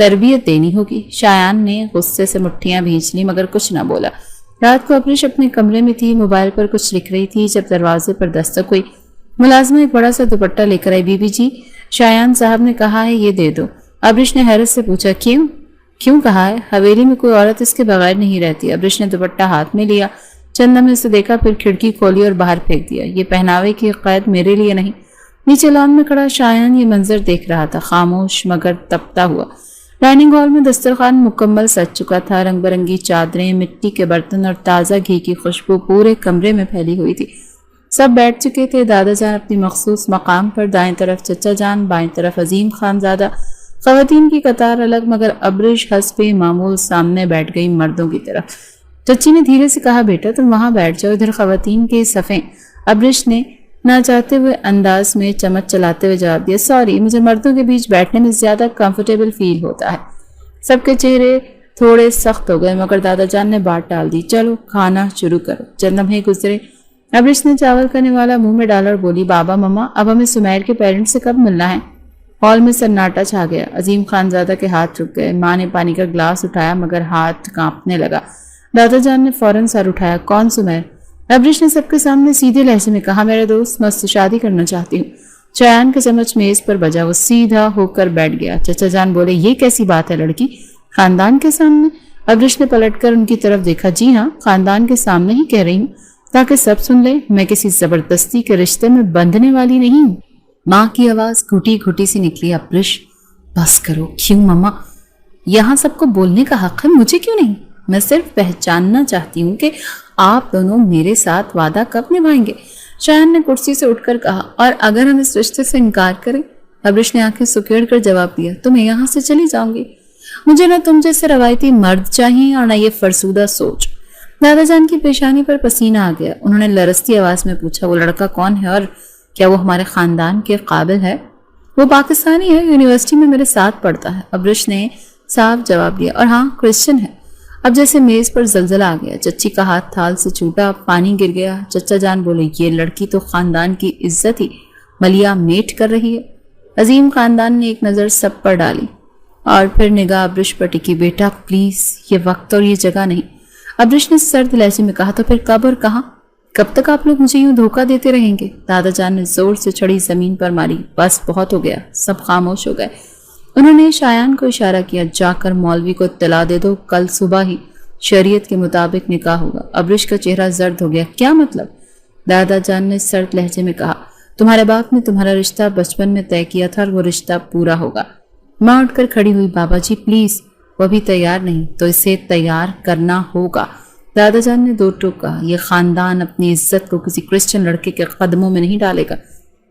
تربیت دینی ہوگی۔ شایان نے غصے سے مٹھیاں بھینچ لی مگر کچھ نہ بولا۔ رات کو ابرش اپنے کمرے میں تھی، موبائل پر کچھ لکھ رہی تھی جب دروازے پر دستک ہوئی۔ ملازمہ ایک بڑا سا دوپٹہ لے کر آئی۔ بی بی جی، شایان صاحب نے کہا ہے یہ دے دو۔ ابرش نے حیرت سے پوچھا کیوں کہا ہے؟ حویلی میں کوئی عورت اس کے بغیر نہیں رہتی۔ ابرش نے دوپٹہ ہاتھ میں لیا، چند لمحے اسے دیکھا، پھر کھڑکی کھولی اور باہر پھینک دیا۔ یہ پہناوے کی قید میرے لیے نہیں۔ نیچے لان میں کھڑا شایان یہ منظر دیکھ رہا تھا، خاموش مگر تپتا ہوا۔ ڈائننگ ہال میں دسترخوان مکمل سج چکا تھا، رنگ برنگی چادریں، مٹی کے برتن اور تازہ گھی کی خوشبو پورے کمرے میں پھیلی ہوئی تھی۔ سب بیٹھ چکے تھے، دادا جان اپنی مخصوص مقام پر، دائیں طرف چچا جان، بائیں طرف عظیم خانزادہ، خواتین کی قطار الگ مگر ابرش حسب معمول سامنے بیٹھ گئی مردوں کی طرف۔ چچی نے دھیرے سے کہا بیٹا تم وہاں بیٹھ جاؤ، ادھر خواتین کے صفیں۔ ابرش نے نہ چاہتے ہوئے انداز میں چمچ چلاتے ہوئے جواب دیا سوری، مجھے مردوں کے بیچ بیٹھنے میں زیادہ کمفرٹیبل فیل ہوتا ہے۔ سب کے چہرے تھوڑے سخت ہو گئے مگر دادا جان نے بات ٹال دی، چلو کھانا شروع کرو۔ چند لمحے گزرے، ابرش نے چاول کرنے والا منہ میں ڈالا اور بولی بابا مما اب ہمیں سمیر کے پیرنٹس سے کب ملنا ہے؟ ہال میں سناٹا چھا گیا، عظیم خانزادہ کے ہاتھ رک گئے۔ ماں نے پانی کا گلاس اٹھایا مگر ہاتھ کانپنے لگا۔ دادا جان نے فوراً سر اٹھایا، کون سمیر؟ ابرش نے سب کے سامنے سیدھے لہجے میں کہا میرا دوست، میں اس سے شادی کرنا چاہتی ہوں۔ شایان کا چمچ میز پر بجا، وہ سیدھا ہو کر بیٹھ گیا۔ چچا جان بولے یہ کیسی بات ہے لڑکی، خاندان کے سامنے؟ ابرش نے پلٹ کر ان کی طرف دیکھا، جی ہاں خاندان کے سامنے ہی کہہ رہی ہوں تاکہ سب سن لے، میں کسی زبردستی کے رشتے میں بندھنے والی نہیں ہوں۔ ماں کی آواز گھٹی گھٹی سی نکلی، ابرش بس کرو۔ کیوں مما؟ یہاں سب کو بولنے کا حق ہے، مجھے کیوں نہیں؟ میں صرف پہچاننا چاہتی ہوں کہ آپ دونوں میرے ساتھ وعدہ کب نبھائیں گے؟ شایان نے کرسی سے اٹھ کر کہا، اور اگر ہم اس رشتے سے انکار کریں؟ ابرش نے آنکھیں سکیڑ کر جواب دیا، تو میں یہاں سے چلی جاؤں گی۔ مجھے نہ تم جیسے روایتی مرد چاہیے اور نہ یہ فرسودہ سوچ۔ دادا جان کی پیشانی پر پسینہ آ گیا، انہوں نے لرزتی آواز میں پوچھا وہ لڑکا کون ہے اور کیا وہ ہمارے خاندان کے قابل ہے؟ وہ پاکستانی ہے، یونیورسٹی میں میرے ساتھ پڑھتا ہے۔ ابرش نے صاف جواب دیا، اور ہاں کرسچن ہے۔ اب جیسے میز پر زلزلہ آ گیا، چچی کا ہاتھ تھال سے چھوٹا، پانی گر گیا۔ چچا جان بولے یہ لڑکی تو خاندان کی عزت ہی ملیا میٹ کر رہی ہے۔ عظیم خاندان نے ایک نظر سب پر ڈالی اور پھر نگاہ ابرش پر ٹکی، بیٹا پلیز یہ وقت اور یہ جگہ نہیں۔ ابرش نے سرد لہجے میں کہا، تو پھر کب اور کہاں؟ کب تک آپ لوگ مجھے یوں دھوکہ دیتے رہیں گے؟ دادا جان نے زور سے چھڑی زمین پر ماری، بس بہت ہو گیا۔ سب خاموش ہو گئے۔ انہوں نے شایان کو اشارہ کیا، جا کر مولوی کو اطلاع دے دو، کل صبح ہی شریعت کے مطابق نکاح ہوگا۔ ابرش کا چہرہ زرد ہو گیا، کیا مطلب؟ دادا جان نے سرد لہجے میں کہا، تمہارے باپ نے تمہارا رشتہ بچپن میں طے کیا تھا اور وہ رشتہ پورا ہوگا۔ ماں اٹھ کر کھڑی ہوئی، بابا جی پلیز، وہ ابھی تیار نہیں تو اسے تیار کرنا ہوگا۔ دادا جان نے دو ٹوک کہا، یہ خاندان اپنی عزت کو کسی کرسچن لڑکے کے قدموں میں نہیں ڈالے گا۔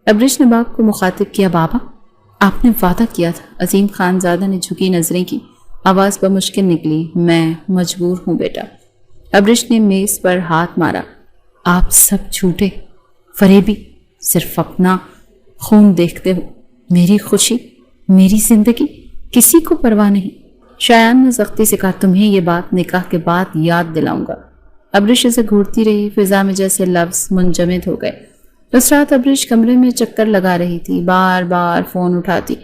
ابرش نے باپ کو مخاطب کیا، بابا آپ نے وعدہ کیا تھا۔ عظیم خانزادہ نے جھکی نظریں کی، آواز بمشکل نکلی، میں مجبور ہوں بیٹا۔ ابرش نے میز پر ہاتھ مارا، آپ سب جھوٹے فریبی، صرف اپنا خون دیکھتے ہو، میری خوشی، میری زندگی کسی کو پرواہ نہیں۔ شایان نے سختی سے کہا، تمہیں یہ بات نکاح کے بعد یاد دلاؤں گا۔ ابرش اسے گھورتی رہی، فضا میں جیسے لفظ منجمد ہو گئے۔ اس رات ابرش کمرے میں چکر لگا رہی تھی، بار بار فون اٹھاتی،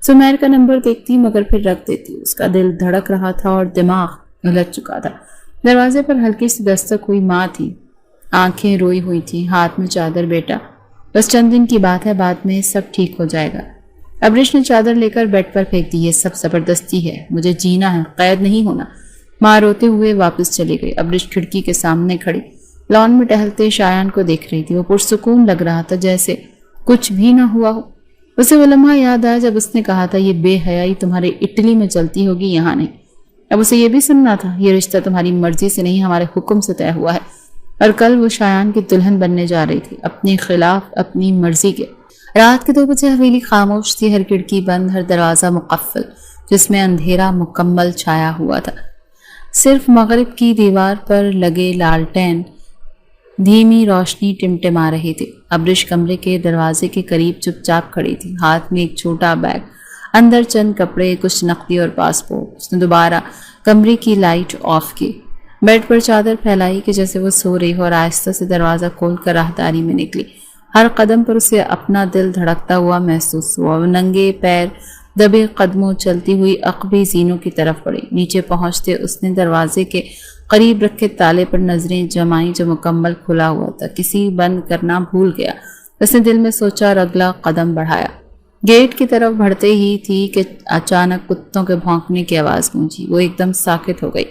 سمیر کا نمبر دیکھتی مگر پھر رکھ دیتی۔ اس کا دل دھڑک رہا تھا اور دماغ الجھ چکا تھا۔ دروازے پر ہلکی سی دستک ہوئی، ماں تھی، آنکھیں روئی ہوئی تھی، ہاتھ میں چادر، بیٹا بس چند دن کی بات ہے، بعد میں سب ٹھیک ہو جائے گا۔ ابرش نے چادر لے کر بیڈ پر پھینک دی، یہ سب زبردستی ہے، مجھے جینا ہے، قید نہیں ہونا۔ ماں روتے ہوئے واپس چلی گئی۔ ابرش کھڑکی کے سامنے کھڑی لان میں ٹہلتے شایان کو دیکھ رہی تھی، وہ پرسکون لگ رہا تھا جیسے کچھ بھی نہ ہوا ہو۔ اسے وہ لمحہ یاد آیا جب اس نے کہا تھا، یہ بے حیائی تمہارے اٹلی میں چلتی ہوگی، یہاں نہیں۔ اب اسے یہ بھی سننا تھا، یہ رشتہ تمہاری مرضی سے نہیں ہمارے حکم سے طے ہوا ہے، اور کل وہ شایان کی دلہن بننے جا رہی تھی، اپنے خلاف، اپنی مرضی کے۔ رات کے 2 بجے حویلی خاموش تھی، ہر کھڑکی بند، ہر دروازہ مقفل، جس میں اندھیرا مکمل چھایا ہوا تھا۔ صرف مغرب کی دیوار پر لگے لالٹین دھیمی روشنی ٹمٹما رہی تھی۔ ابرش کمرے کے دروازے کے قریب چپ چاپ کھڑی تھی، ہاتھ میں ایک چھوٹا بیگ، اندر چند کپڑے، کچھ نقدی اور پاسپورٹ۔ اس نے دوبارہ کمرے کی لائٹ آف کی، بیڈ پر چادر پھیلائی کہ جیسے وہ سو رہی ہو، اور آہستہ سے دروازہ کھول کر راہداری میں نکلی۔ ہر قدم پر اسے اپنا دل دھڑکتا ہوا محسوس ہوا۔ وہ ننگے پیر دبے قدموں چلتی ہوئی عقبی زینوں کی طرف بڑھی۔ نیچے پہنچتے اس نے دروازے کے قریب رکھے تالے پر نظریں جمائیں جو مکمل کھلا ہوا تھا۔ کسی بند کرنا بھول گیا، اس نے دل میں سوچا اور اگلا قدم بڑھایا۔ گیٹ کی طرف بڑھتے ہی تھی کہ اچانک کتوں کے بھونکنے کی آواز گونجی۔ وہ ایک دم ساکت ہو گئی۔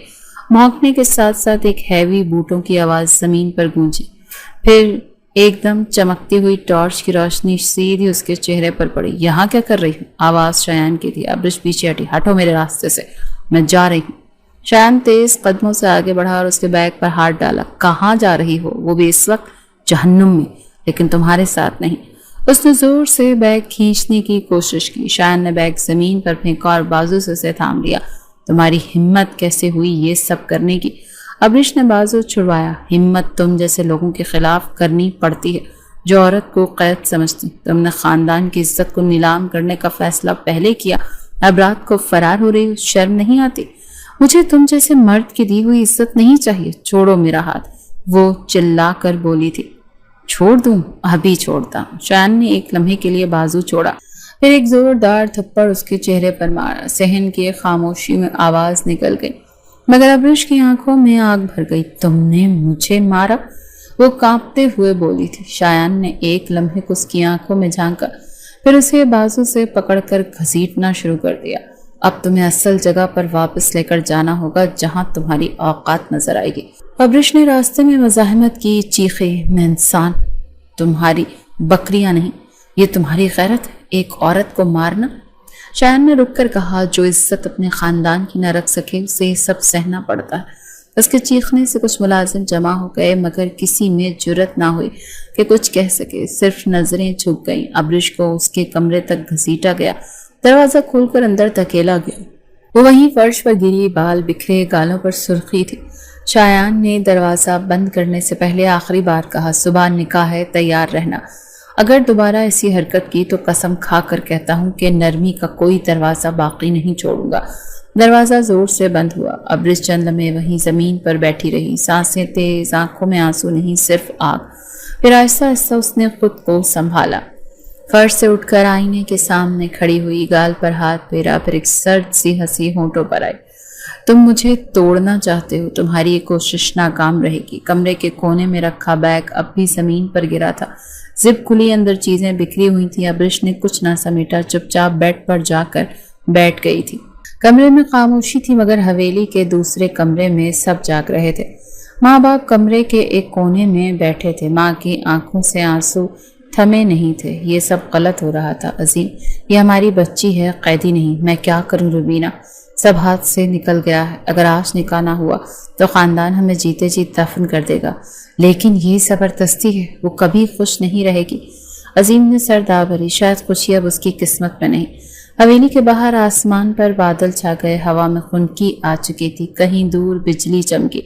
بھونکنے کے ساتھ ساتھ ایک ہیوی بوٹوں کی آواز زمین پر گونجی۔ پھر ایک دم چمکتی ہوئی ٹارچ کی روشنی سیدھی اس کے چہرے پر پڑی۔ یہاں کیا کر رہی ہوں؟ آواز شایان کی تھی۔ ابرش پیچھے ہٹی۔ ہٹو میرے راستے سے، میں جا رہی ہوں۔ شایان تیز قدموں سے آگے بڑھا اور اس کے بیگ پر ہاتھ ڈالا۔ کہاں جا رہی ہو؟ وہ بھی اس وقت؟ جہنم میں، لیکن تمہارے ساتھ نہیں۔ اس نے زور سے بیگ کھینچنے کی کوشش کی۔ شایان نے بیگ زمین پر پھینکا اور بازو سے اسے تھام لیا۔ تمہاری ہمت کیسے ہوئی یہ سب کرنے کی؟ ابرش نے بازو چھڑوایا۔ ہمت تم جیسے لوگوں کے خلاف کرنی پڑتی ہے جو عورت کو قید سمجھتی۔ تم نے خاندان کی عزت کو نیلام کرنے کا فیصلہ پہلے کیا، اب رات کو فرار ہو رہی ہو، شرم نہیں آتی؟ مجھے تم جیسے مرد کی دی ہوئی عزت نہیں چاہیے، چھوڑو میرا ہاتھ، وہ چلا کر بولی تھی۔ چھوڑ دوں؟ ابھی چھوڑتا ہوں۔ شایان نے ایک لمحے کے لیے بازو چھوڑا، پھر ایک زوردار تھپڑ اس کے چہرے پر مارا۔ صحن کی خاموشی میں آواز نکل گئی، مگر ابرش کی آنکھوں میں آگ بھر گئی۔ تم نے مجھے مارا؟ وہ کانپتے ہوئے بولی تھی۔ شایان نے ایک لمحے کو اس کی آنکھوں میں جھانکا، پھر اسے بازو سے پکڑ کر گھسیٹنا شروع کر دیا۔ اب تمہیں اصل جگہ پر واپس لے کر جانا ہوگا جہاں تمہاری اوقات نظر آئے گی۔ ابرش نے راستے میں مزاحمت کی، چیخے، میں انسان، تمہاری بکریاں نہیں، یہ تمہاری غیرت ہے ایک عورت کو مارنا؟ شایان نے رک کر کہا، جو عزت اپنے خاندان کی نہ رکھ سکے اسے یہ سب سہنا پڑتا ہے۔ اس کے چیخنے سے کچھ ملازم جمع ہو گئے، مگر کسی میں جرت نہ ہوئی کہ کچھ کہہ سکے، صرف نظریں جھک گئیں۔ ابرش کو اس کے کمرے تک گھسیٹا گیا، دروازہ کھول کر اندر دھکیلا گیا۔ وہ وہیں فرش پر گری، بال بکھرے، گالوں پر سرخی تھی۔ شایان نے دروازہ بند کرنے سے پہلے آخری بار کہا، صبح نکاح ہے، تیار رہنا۔ اگر دوبارہ ایسی حرکت کی تو قسم کھا کر کہتا ہوں کہ نرمی کا کوئی دروازہ باقی نہیں چھوڑوں گا۔ دروازہ زور سے بند ہوا۔ ابرش چند لمحے وہیں زمین پر بیٹھی رہی، سانسیں تیز، آنکھوں میں آنسو نہیں، صرف آگ۔ پھر آہستہ آہستہ اس نے خود کو سنبھالا، فرش سے اٹھ کر آئینے کے سامنے کھڑی ہوئی، گال پر ہاتھ پھیرا، پھر ایک سرد سی ہنسی ہونٹوں پر آئی۔ تم مجھے توڑنا چاہتے ہو، تمہاری یہ کوشش ناکام رہے گی۔ کمرے کے کونے میں رکھا بیگ اب بھی زمین پر گرا تھا، زپ کھلی، اندر چیزیں بکھری ہوئی تھیں۔ ابرش نے کچھ نہ سمیٹا، چپ چاپ بیڈ پر جا کر بیٹھ گئی تھی۔ کمرے میں خاموشی تھی، مگر حویلی کے دوسرے کمرے میں سب جاگ رہے تھے۔ ماں باپ کمرے کے ایک کونے میں بیٹھے تھے، ماں کی آنکھوں سے آنسو تھمے نہیں تھے۔ یہ سب غلط ہو رہا تھا عظیم، یہ ہماری بچی ہے، قیدی نہیں۔ میں کیا کروں روبینہ، سب ہاتھ سے نکل گیا ہے۔ اگر آج نکاح نہ ہوا تو خاندان ہمیں جیتے جی دفن کر دے گا، لیکن یہ زبردستی ہے، وہ کبھی خوش نہیں رہے گی۔ عظیم نے سر دبا بھری، شاید خوشی اب اس کی قسمت میں نہیں۔ حویلی کے باہر آسمان پر بادل چھا گئے، ہوا میں خنکی آ چکی تھی، کہیں دور بجلی چمکی۔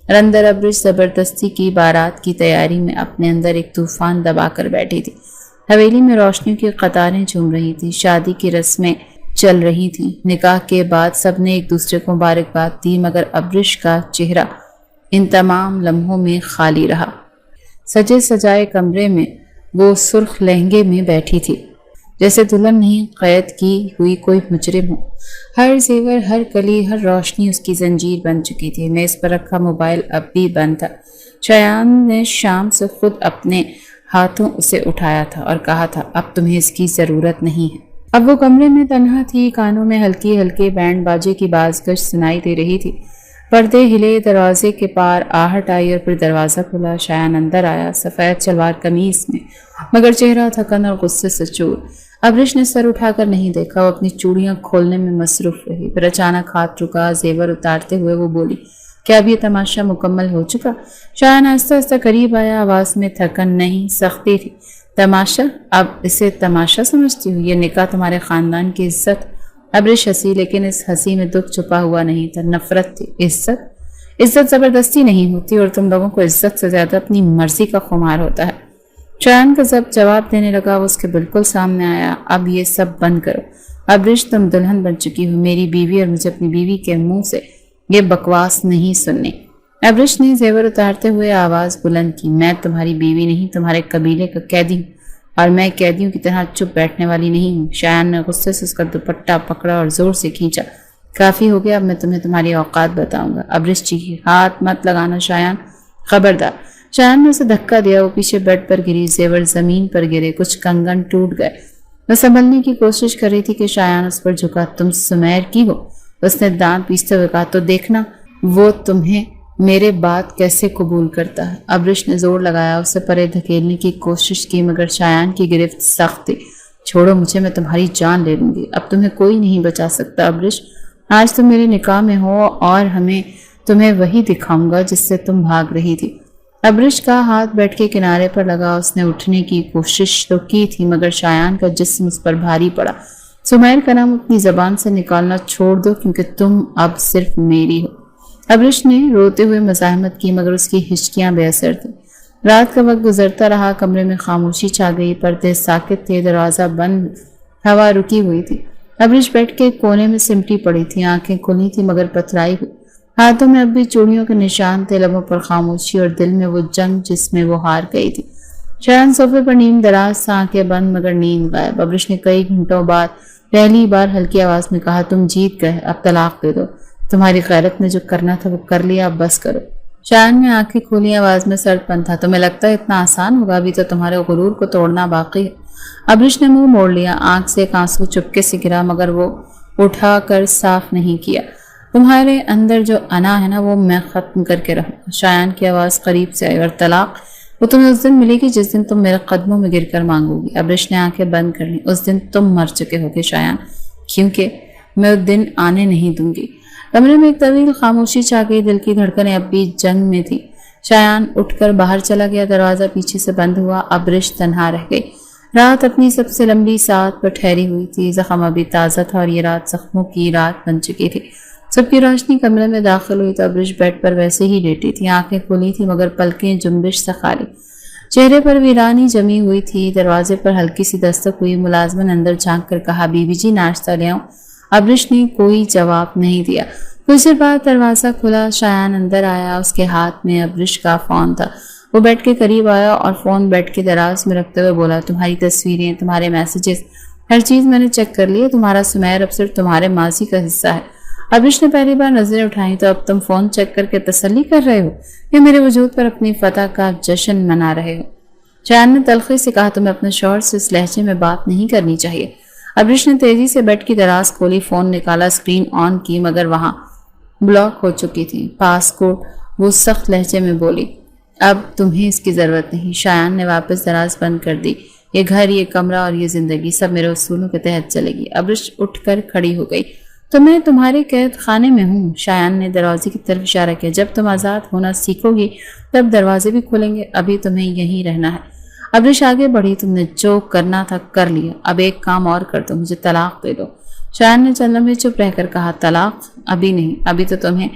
اندر ابرش زبردستی کی بارات کی تیاری میں اپنے اندر ایک طوفان دبا کر بیٹھی تھی۔ حویلی میں روشنیوں کی قطاریں جھوم رہی تھی، شادی کی رسمیں چل رہی تھیں۔ نکاح کے بعد سب نے ایک دوسرے کو مبارکباد دی، مگر ابرش کا چہرہ ان تمام لمحوں میں خالی رہا۔ سجے سجائے کمرے میں وہ سرخ لہنگے میں بیٹھی تھی، جیسے دلہن نہیں، قید کی ہوئی کوئی مجرم ہو۔ ہر زیور، ہر کلی، ہر روشنی اس کی زنجیر بن چکی تھی۔ میز پر رکھا موبائل اب بھی بند تھا۔ شایان نے شام سے خود اپنے ہاتھوں اسے اٹھایا تھا اور کہا تھا، اب تمہیں اس کی ضرورت نہیں ہے۔ اب وہ کمرے میں تنہا تھی، کانوں میں ہلکی ہلکے بینڈ باجے کی بازگشت سنائی دے رہی تھی۔ پردے ہلے، دروازے کے پار آہٹ آئی اور پھر دروازہ کھلا۔ شایان اندر آیا، سفید شلوار قمیض میں، مگر چہرہ تھکن اور غصے سے چور۔ ابرش نے سر اٹھا کر نہیں دیکھا، وہ اپنی چوڑیاں کھولنے میں مصروف رہی۔ پھر اچانک ہاتھ رکا، زیور اتارتے ہوئے وہ بولی، کیا اب یہ تماشا مکمل ہو چکا؟ شایان آہستہ آہستہ قریب آیا، آواز میں تھکن نہیں، سختی تھی۔ تماشا؟ اب اسے تماشا سمجھتی ہو؟ یہ نکاح تمہارے خاندان کی عزت۔ ابرش ہنسی، لیکن اس ہنسی میں دکھ چھپا ہوا نہیں تھا، نفرت تھی۔ عزت زبردستی نہیں ہوتی، اور تم لوگوں کو عزت سے زیادہ اپنی مرضی کا خمار ہوتا ہے۔ شایان کا جب جواب دینے لگا، وہ اس کے بالکل سامنے آیا، اب یہ سب بند کرو۔ ابرش، تم دلہن بن چکی ہو، میری بیوی، اور مجھے اپنی بیوی کے منہ سے یہ بکواس نہیں سننی۔ ابرش نے زیور اتارتے ہوئے آواز بلند کی، میں تمہاری بیوی نہیں، تمہارے قبیلے کا قیدی ہوں۔ اور میں قیدیوں کی طرح چپ بیٹھنے والی نہیں ہوں۔ شایان نے غصے سے اس کا دوپٹہ پکڑا اور زور سے کھینچا۔ کافی ہو گیا، اب میں تمہیں تمہاری اوقات بتاؤں گا۔ ابرش چیخی، ہاتھ مت لگانا شایان، خبردار۔ شایان نے اسے دھکا دیا، وہ پیچھے بیڈ پر گری، زیور زمین پر گرے، کچھ کنگن ٹوٹ گئے۔ وہ سنبھلنے کی کوشش کر رہی تھی کہ شایان اس پر جھکا۔ تم سمیر کی ہو؟ اس نے دانت پیستے ہوئے کہا۔ تو دیکھنا وہ تمہیں میرے بات کیسے قبول کرتا ہے۔ ابرش نے زور لگایا، اسے پرے دھکیلنے کی کوشش کی، مگر شایان کی گرفت سخت تھی۔ چھوڑو مجھے، میں تمہاری جان لے لوں گی، اب تمہیں کوئی نہیں بچا سکتا۔ ابرش، آج تم میرے نکاح میں ہو اور تمہیں وہی دکھاؤں گا جس سے تم بھاگ رہی تھی۔ ابرش کا ہاتھ بیٹھ کے کنارے پر لگا، اس نے اٹھنے کی کوشش تو کی تھی مگر شایان کا جسم اس پر بھاری پڑا۔ سمیر کا نام اپنی زبان سے نکالنا چھوڑ دو کیونکہ تم اب صرف میری ہو۔ ابرش نے روتے ہوئے مزاحمت کی مگر اس کی ہچکیاں بے اثر تھیں۔ رات کا وقت گزرتا رہا، کمرے میں خاموشی چھا گئی، پردے ساکت تھے، دروازہ بند، ہوا رکی ہوئی تھی۔ ابرش بیٹھ کے کونے میں سمٹی پڑی تھی، آنکھیں کھلی تھی مگر پتھرائی ہوئی، ہاتھوں میں اب بھی چوڑیوں کے نشان تھے، لبوں پر خاموشی اور دل میں وہ جنگ جس میں وہ ہار گئی تھی۔ شایان صوفے پر نیم دراز سا، آنکھیں بند مگر نیند غائب۔ ابرش نے کئی گھنٹوں بعد پہلی بار ہلکی آواز میں کہا، تم جیت گئے، اب طلاق دے دو، تمہاری غیرت نے جو کرنا تھا وہ کر لیا، اب بس کرو۔ شایان نے آنکھیں کھولی، آواز میں سرد پن تھا۔ تمہیں لگتا ہے اتنا آسان ہوگا؟ ابھی تو تمہارے غرور کو توڑنا باقی ہے۔ ابرش نے منہ موڑ لیا، آنکھ سے ایک آنسو چپکے سے گرا مگر وہ اٹھا کر صاف نہیں کیا۔ تمہارے اندر جو انا ہے نا وہ میں ختم کر کے رہوں۔ شایان کی آواز قریب سے آئی، اور طلاق وہ تمہیں اس دن ملے گی جس دن تم میرے قدموں میں گر کر مانگو گی۔ ابرش نے آنکھیں بند کر لیں۔ اس دن تم مر چکے ہوگے شایان، کیونکہ میں اس دن آنے نہیں دوں گی۔ کمرے میں ایک طویل خاموشی چھا گئی، دل کی دھڑکنیں اب بھی جنگ میں تھی۔ شایان اٹھ کر باہر چلا گیا، دروازہ پیچھے سے بند ہوا، ابرش تنہا رہ گئی۔ رات اپنی سب سے لمبی ساعت پر ٹھہری ہوئی تھی، زخم ابھی تازہ تھا اور یہ رات زخموں کی رات بن چکی تھی۔ سب کی روشنی کمرے میں داخل ہوئی تو ابرش بیڈ پر ویسے ہی لیٹی تھی، آنکھیں کھلی تھی مگر پلکیں جنبش سے خالی، چہرے پر ویرانی جمی ہوئی تھی۔ دروازے پر ہلکی سی دستک ہوئی، ملازمن اندر جھانک کر کہا، بی بی جی ناشتہ لے آؤں؟ ابرش نے کوئی جواب نہیں دیا۔ کچھ دیر بعد دروازہ کھلا، شایان اندر آیا، اس کے ہاتھ میں ابرش کا فون تھا۔ وہ بیڈ کے قریب آیا اور فون بیڈ کے دراز میں رکھتے ہوئے بولا، تمہاری تصویریں، تمہارے میسیجز، ہر چیز میں نے چیک کر لی ہے، تمہارا سمیر اب صرف تمہارے ماضی کا حصہ ہے۔ ابرش نے پہلی بار نظریں اٹھائیں تو اب تم فون چیک کر کے تسلی کر رہے ہو یا میرے وجود پر اپنی فتح کا جشن منا رہے ہو؟ شایان نے تلخی سے کہا، تمہیں اپنے شوہر سے اس لہجے میں بات نہیں کرنی چاہیے۔ ابرش نے تیزی سے بیڈ کی دراز کھولی، فون نکالا، اسکرین آن کی مگر وہاں بلاک ہو چکی تھی۔ پاس کوڈ، وہ سخت لہجے میں بولی، اب تمہیں اس کی ضرورت نہیں۔ شایان نے واپس دراز بند کر دی۔ یہ گھر، یہ کمرہ اور یہ زندگی سب میرے اصولوں کے تحت چلے گی۔ ابرش اٹھ کر کھڑی ہو گئی۔ تو میں تمہارے قید خانے میں ہوں؟ شایان نے دروازے کی طرف اشارہ کیا۔ جب تم آزاد ہونا سیکھو گی تب دروازے بھی کھولیں گے، ابھی تمہیں یہیں رہنا ہے۔ ابرش آگے بڑھی، تم نے جو کرنا تھا کر لیا، اب ایک کام اور کر دو، مجھے طلاق دے دو۔ شایان نے چند لمحے چپ رہ کر کہا، طلاق؟ ابھی نہیں، ابھی تو تمہیں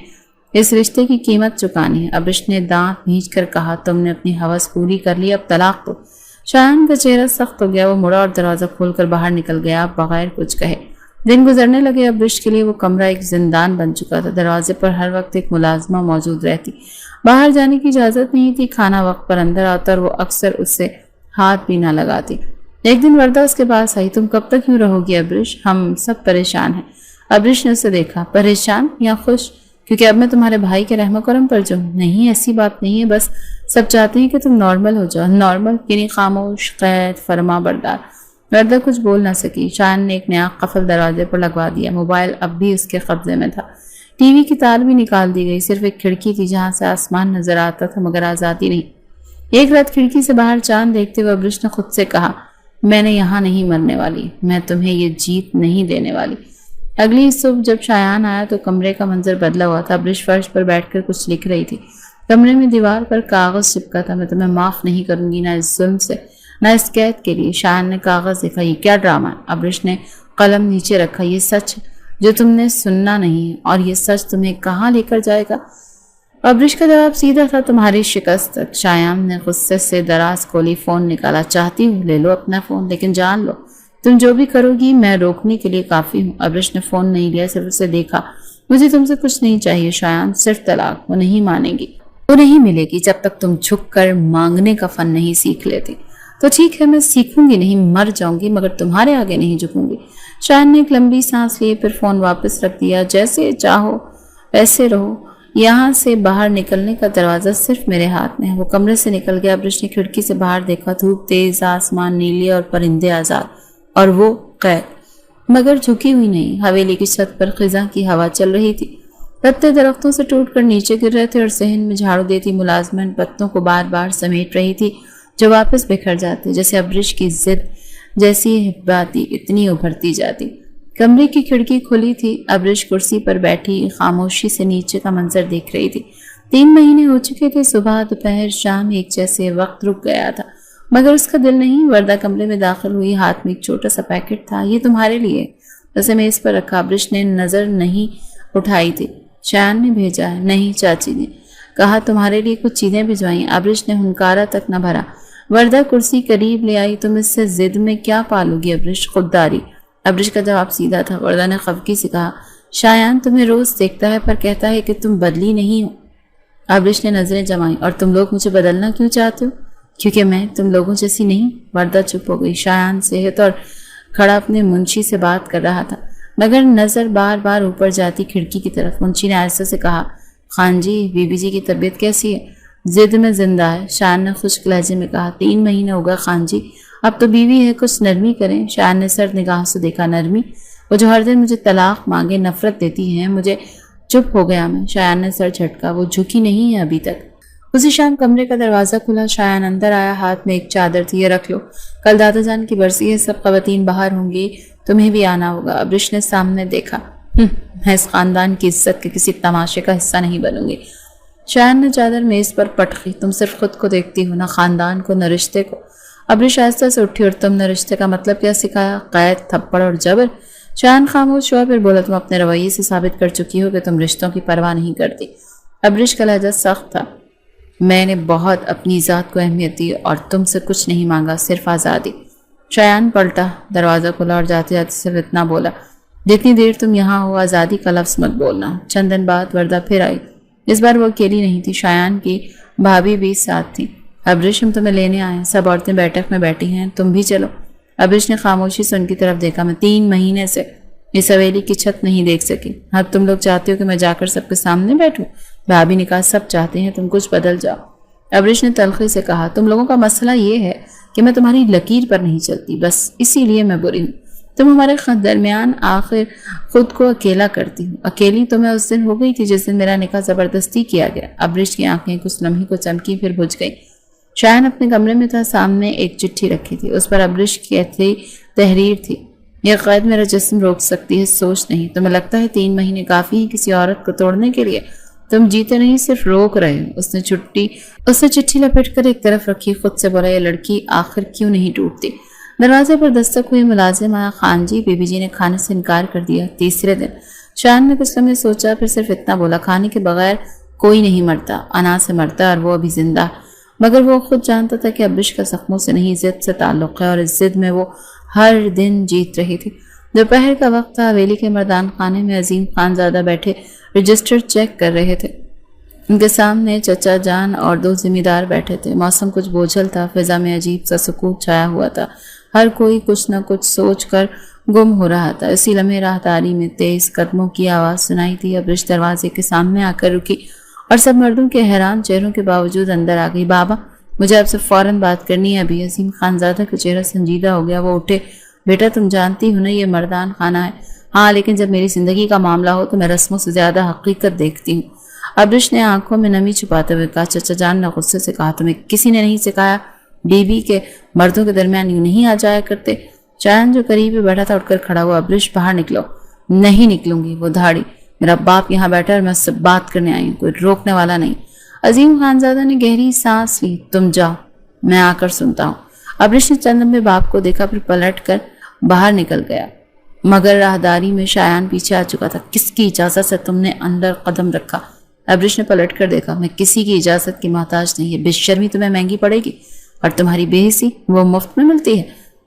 اس رشتے کی قیمت چکانی ہے۔ ابرش نے دانت بھینچ کر کہا، تم نے اپنی ہوس پوری کر لی، اب طلاق دو۔ شایان کا چہرہ سخت ہو گیا، وہ مڑا اور دروازہ کھول کر باہر نکل گیا بغیر کچھ کہے۔ دن گزرنے لگے، ابرش کے لیے وہ کمرہ ایک زندان بن چکا تھا۔ دروازے پر ہر وقت ایک ملازمہ موجود رہتی، باہر جانے کی اجازت نہیں تھی، کھانا وقت پر اندر آتا اور وہ اکثر اس سے ہاتھ بھی نہ لگاتی۔ ایک دن وردہ اس کے پاس آئی، تم کب تک یوں رہو گی ابرش؟ ہم سب پریشان ہیں۔ ابرش نے اسے دیکھا، پریشان یا خوش؟ کیونکہ اب میں تمہارے بھائی کے رحم و کرم پر جو ہوں۔ نہیں، ایسی بات نہیں ہے، بس سب چاہتے ہیں کہ تم نارمل ہو جاؤ۔ نارمل یعنی خاموش، قید، فرما بردار۔ وردہ کچھ بول نہ سکی۔ شایان نے ایک نیا قفل دروازے پر لگوا دیا، موبائل اب بھی اس کے قبضے میں تھا، ٹی وی کی تار بھی نکال دی گئی، صرف ایک کھڑکی تھی جہاں سے آسمان نظر آتا تھا مگر آزادی نہیں۔ ایک رات کھڑکی سے باہر چاند دیکھتے ہوئے ابرش نے خود سے کہا، میں نے یہاں نہیں مرنے والی، میں تمہیں یہ جیت نہیں دینے والی۔ اگلی صبح جب شایان آیا تو کمرے کا منظر بدلا ہوا تھا۔ ابرش فرش پر بیٹھ کر کچھ لکھ رہی تھی، کمرے میں دیوار پر کاغذ چپکا تھا، میں تمہیں معاف نہیں کروں گی، نہ اس ظلم سے، نہ اس قید کے لیے۔ شایان نے کاغذ دیکھا، یہ کیا ڈرامہ ہے؟ ابرش نے قلم نیچے رکھا، یہ سچ جو تم نے سننا نہیں ہے، اور یہ سچ تمہیں کہاں لے کر جائے گا؟ ابرش کا جواب سیدھا تھا، تمہاری شکست تک۔ شایان نے غصے سے دراز کھولی، فون نکالا، چاہتی ہوں لے لو اپنا فون، لیکن جان لو تم جو بھی کرو گی میں روکنے کے لیے کافی ہوں۔ ابرش نے فون نہیں لیا، صرف اسے دیکھا، مجھے تم سے کچھ نہیں چاہیے شایان، صرف طلاق۔ وہ نہیں مانے گی، وہ نہیں ملے گی جب تک تم جھک کر مانگنے کا فن نہیں سیکھ لیتے۔ تو ٹھیک ہے، میں سیکھوں گی نہیں، مر جاؤں گی مگر تمہارے آگے نہیں جھکوں گی۔ شایان نے ایک لمبی سانس لی، پھر فون واپس رکھ دیا۔ جیسے چاہو ویسے رہو، یہاں سے باہر نکلنے کا دروازہ صرف میرے ہاتھ میں ہے۔ وہ کمرے سے نکل گیا۔ عبرش نے کھڑکی سے باہر دیکھا، دھوپ تیز، آسمان نیلے اور پرندے آزاد، اور وہ قید مگر جھکی ہوئی نہیں۔ حویلی کی چھت پر خزاں کی ہوا چل رہی تھی، پتے درختوں سے ٹوٹ کر نیچے گر رہے تھے اور صحن میں جھاڑو دیتی ملازمن پتوں کو بار بار سمیٹ رہی تھی جو واپس بکھر جاتے، جیسے عبرش کی ضد جیسی باتی اتنی ابھرتی جاتی۔ کمرے کی کھڑکی کھلی تھی، عبرش کرسی پر بیٹھی خاموشی سے نیچے کا منظر دیکھ رہی تھی۔ 3 مہینے ہو چکے تھے، صبح دوپہر شام ایک جیسے، وقت رک گیا تھا مگر اس کا دل نہیں۔ وردہ کمرے میں داخل ہوئی، ہاتھ میں ایک چھوٹا سا پیکٹ تھا۔ یہ تمہارے لیے، اسے میز پر رکھا۔ عبرش نے نظر نہیں اٹھائی تھی۔ شایان نے بھیجا ہے؟ نہیں، چاچی نے کہا تمہارے لیے کچھ چیزیں بھجوائیں۔ عبرش نے ہنکارا تک نہ بھرا۔ وردہ کرسی قریب لے آئی۔ تم اس سے ضد میں کیا پالو گی عبرش؟ خودداری۔ عبرش کا جواب سیدھا تھا۔ وردہ نے خفگی سے کہا شایان تمہیں روز دیکھتا ہے پر کہتا ہے کہ تم بدلی نہیں ہو۔ عبرش نے نظریں جمائیں۔ اور تم لوگ مجھے بدلنا کیوں چاہتے ہو؟ کیونکہ میں تم لوگوں جیسی نہیں۔ وردہ چپ ہو گئی۔ شایان صحت اور کھڑا اپنے منشی سے بات کر رہا تھا مگر نظر بار بار اوپر جاتی کھڑکی کی طرف۔ منشی نے آہستہ سے کہا خان جی، بی بی جی کی طبیعت کیسی ہے؟ ضد میں زندہ ہے، شایان نے خشک لہجے میں کہا۔ 3 مہینے ہوگا خان جی، اب تو بیوی ہے، کچھ نرمی کریں۔ شایان نے سرد نگاہوں سے دیکھا۔ نرمی؟ وہ جو ہر دن مجھے طلاق مانگے، نفرت دیتی ہیں مجھے۔ چپ ہو گیا میں۔ شایان نے سر جھٹکا۔ وہ جھکی نہیں ہے ابھی تک۔ اسی شام کمرے کا دروازہ کھلا، شایان اندر آیا، ہاتھ میں ایک چادر تھی۔ یہ رکھ لو، کل دادا جان کی برسی ہے، سب خواتین باہر ہوں گی، تمہیں بھی آنا ہوگا۔ عبرش نے سامنے دیکھا۔ میں اس خاندان کی عزت کے کسی تماشے کا حصہ نہیں بنوں گی۔ شایان نے چادر میز پر پٹکی۔ تم صرف خود کو دیکھتی ہو، نہ خاندان کو، نہ رشتے کو۔ عبرش آہستہ سے اٹھی۔ اور تم نے رشتے کا مطلب کیا سکھایا؟ قید، تھپڑ اور جبر۔ شایان خاموش ہوا، پھر بولا تم اپنے رویے سے ثابت کر چکی ہو کہ تم رشتوں کی پرواہ نہیں کرتی۔ عبرش کا لہجہ سخت تھا۔ میں نے بہت اپنی ذات کو اہمیت دی اور تم سے کچھ نہیں مانگا، صرف آزادی۔ شایان پلٹا، دروازہ کھلا اور جاتے جاتے صرف اتنا بولا جتنی دیر تم یہاں ہو آزادی کا لفظ مت بولنا۔ چند دن بعد وردہ پھر آئی۔ اس بار وہ اکیلی نہیں تھی، شایان کی بھابھی بھی ساتھ تھی۔ عبرش ہم تمہیں لینے آئے ہیں، سب عورتیں بیٹھک میں بیٹھی ہیں، تم بھی چلو۔ عبرش نے خاموشی سے ان کی طرف دیکھا۔ میں 3 مہینے سے اس حویلی کی چھت نہیں دیکھ سکی۔ اب تم لوگ چاہتے ہو کہ میں جا کر سب کے سامنے بیٹھوں؟ بھابھی نے کہا سب چاہتے ہیں، تم کچھ بدل جاؤ۔ عبرش نے تلخی سے کہا تم لوگوں کا مسئلہ یہ ہے کہ میں تمہاری لکیر پر نہیں چلتی، بس اسی لیے میں بری ہوں۔ تم ہمارے درمیان آخر خود کو اکیلا کرتی ہوں۔ اکیلی تو میں اس دن ہو گئی تھی جس دن میرا نکاح زبردستی کیا گیا۔ عبرش کی آنکھیں کچھ لمحے کو چمکی پھر بجھ گئی۔ شایان اپنے کمرے میں تھا، سامنے ایک چٹھی رکھی تھی، اس پر عبرش کی تحریر تھی۔ یہ قید میرا جسم روک سکتی ہے، سوچ نہیں۔ تمہیں لگتا ہے 3 مہینے کافی ہیں کسی عورت کو توڑنے کے لیے؟ تم جیتے نہیں، صرف روک رہے ہو۔ اس نے چٹھی لپیٹ کر ایک طرف رکھی، خود سے بولا یہ لڑکی آخر کیوں نہیں ٹوٹتی؟ دروازے پر دستک ہوئی، ملازم آیا۔ خان جی، بی بی جی نے کھانے سے انکار کر دیا۔ تیسرے دن شایان نے کچھ لمحے سوچا، پھر صرف اتنا بولا کھانے کے بغیر کوئی نہیں مرتا، انا سے مرتا ہے اور وہ ابھی زندہ۔ مگر وہ خود جانتا تھا کہ عبرش کا زخموں سے نہیں، ضد سے تعلق ہے، اور اس ضد میں وہ ہر دن جیت رہی تھی۔ دوپہر کا وقت تھا، حویلی کے مردان خانے میں عظیم خان زادہ بیٹھے رجسٹر چیک کر رہے تھے۔ ان کے سامنے چچا جان اور 2 ذمہ دار بیٹھے تھے۔ موسم کچھ بوجھل تھا، فضا میں عجیب سا سکوت چھایا ہوا تھا، ہر کوئی کچھ نہ کچھ سوچ کر گم ہو رہا تھا۔ اسی لمحے راہداری میں تیز قدموں کی آواز سنائی تھی۔ عبرش دروازے کے سامنے آ کر رکی اور سب مردوں کے حیران چہروں کے باوجود اندر آ گئی۔ بابا، مجھے آپ سے فوراً بات کرنی ہے ابھی۔ عظیم خان زادہ کا چہرہ سنجیدہ ہو گیا، وہ اٹھے۔ بیٹا تم جانتی ہو نا یہ مردان خانہ ہے؟ ہاں، لیکن جب میری زندگی کا معاملہ ہو تو میں رسموں سے زیادہ حقیقت دیکھتی ہوں۔ عبرش نے آنکھوں میں نمی چھپاتے ہوئے کہا۔ چچا جان نے غصے سے کہا تمہیں کسی نے نہیں سکھایا بیوی کے مردوں کے درمیان یوں نہیں آ جایا کرتے؟ شایان جو قریب ہی بیٹھا تھا اٹھ کر کھڑا ہوا۔ عبرش باہر نکلو۔ نہیں نکلوں گی، وہ دھاڑی، میرا باپ یہاں بیٹھا اور میں اس سے بات کرنے آئی ہوں، کوئی روکنے والا نہیں۔ عظیم خانزادہ نے گہری سانس لی۔ تم جاؤ، میں آ کر سنتا ہوں۔ عبرش نے چند لمحے باپ کو دیکھا، پھر پلٹ کر باہر نکل گیا، مگر راہداری میں شایان پیچھے آ چکا تھا۔ کس کی اجازت سے تم نے اندر قدم رکھا؟ عبرش نے پلٹ کر دیکھا۔ میں کسی کی اجازت کی محتاج نہیں، یہ بے شرمی تمہیں مہنگی پڑے گی، اور تمہاری بے حسی وہ مفت میں ملتی ہے۔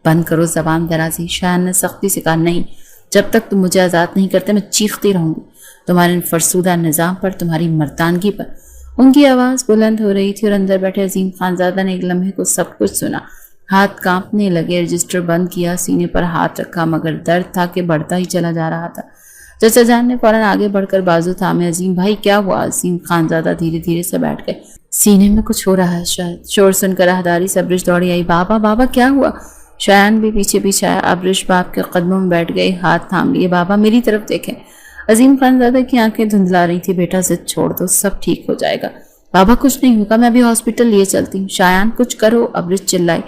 بند کرو زبان درازی، شایان نے سختی سے کہا۔ نہیں، جب تک تم مجھے آزاد نہیں کرتے میں چیختی رہوں گی، تمہارے فرسودہ نظام پر، تمہاری مردانگی پر۔ ان کی آواز بلند ہو رہی تھی اور اندر بیٹھے عظیم خانزادہ نے ایک لمحے کو سب کچھ سنا۔ ہاتھ کانپنے لگے، رجسٹر بند کیا، سینے پر ہاتھ رکھا، مگر درد تھا کہ بڑھتا ہی چلا جا رہا تھا۔ چچا جان نے فوراً آگے بڑھ کر بازو تھامے۔ عظیم بھائی کیا ہوا؟ عظیم خانزادہ دھیرے دھیرے سے بیٹھ گئے۔ سینے میں کچھ ہو رہا ہے شاید۔ شور سن کر راہداری سے ابرش دوڑی آئی۔ بابا بابا کیا ہوا؟ شایان بھی پیچھے پیچھے آیا۔ ابرش باپ کے قدموں میں بیٹھ گئے، ہاتھ تھام لیے۔ بابا میری طرف دیکھیں۔ عظیم خانزادہ کی آنکھیں دھندلا رہی تھی۔ بیٹا ضد چھوڑ دو، سب ٹھیک ہو جائے گا۔ بابا کچھ نہیں ہوگا، میں ابھی ہاسپٹل لیے چلتی ہوں۔ شایان کچھ کرو، ابرش چلائی۔